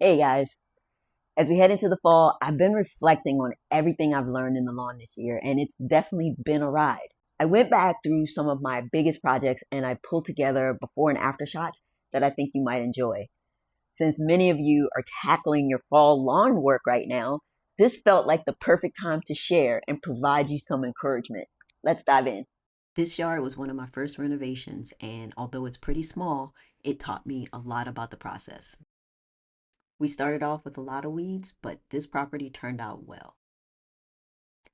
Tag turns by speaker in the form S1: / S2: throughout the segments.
S1: Hey guys, as we head into the fall, I've been reflecting on everything I've learned in the lawn this year, and it's definitely been a ride. I went back through some of my biggest projects and I pulled together before and after shots that I think you might enjoy. Since many of you are tackling your fall lawn work right now, this felt like the perfect time to share and provide you some encouragement. Let's dive in.
S2: This yard was one of my first renovations, and although it's pretty small, it taught me a lot about the process. We started off with a lot of weeds, but this property turned out well.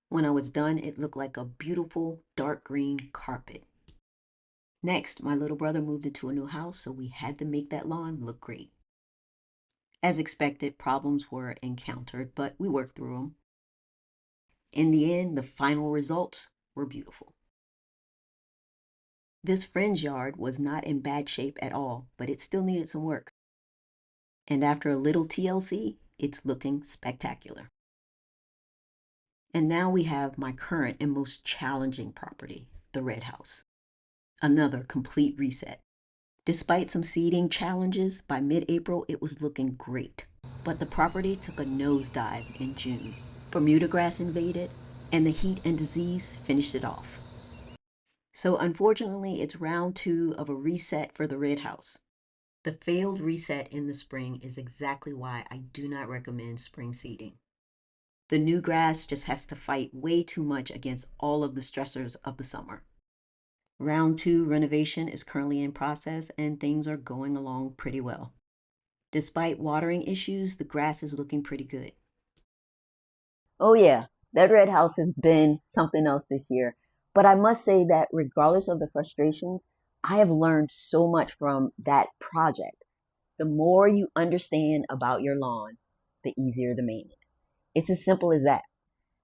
S2: When I was done, it looked like a beautiful dark green carpet. Next, my little brother moved into a new house, so we had to make that lawn look great. As expected, problems were encountered, but we worked through them. In the end, the final results were beautiful. This fringe yard was not in bad shape at all, but it still needed some work. And after a little TLC, it's looking spectacular. And now we have my current and most challenging property, the red house. Another complete reset. Despite some seeding challenges, by mid-April it was looking great. But the property took a nosedive in June. Bermuda grass invaded, and the heat and disease finished it off. So unfortunately, it's round 2 of a reset for the red house. The failed reset in the spring is exactly why I do not recommend spring seeding. The new grass just has to fight way too much against all of the stressors of the summer. Round 2 renovation is currently in process and things are going along pretty well. Despite watering issues, the grass is looking pretty good.
S1: Oh yeah, that red house has been something else this year. But I must say that regardless of the frustrations, I have learned so much from that project. The more you understand about your lawn, the easier the maintenance. It's as simple as that.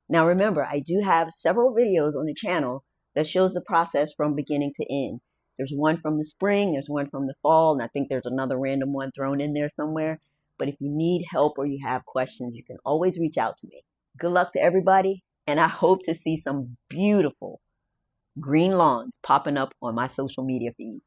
S1: Now remember, I do have several videos on the channel that shows the process from beginning to end. There's one from the spring, there's one from the fall, and I think there's another random one thrown in there somewhere. But if you need help or you have questions, you can always reach out to me. Good luck to everybody, and I hope to see some beautiful green lawns popping up on my social media feeds.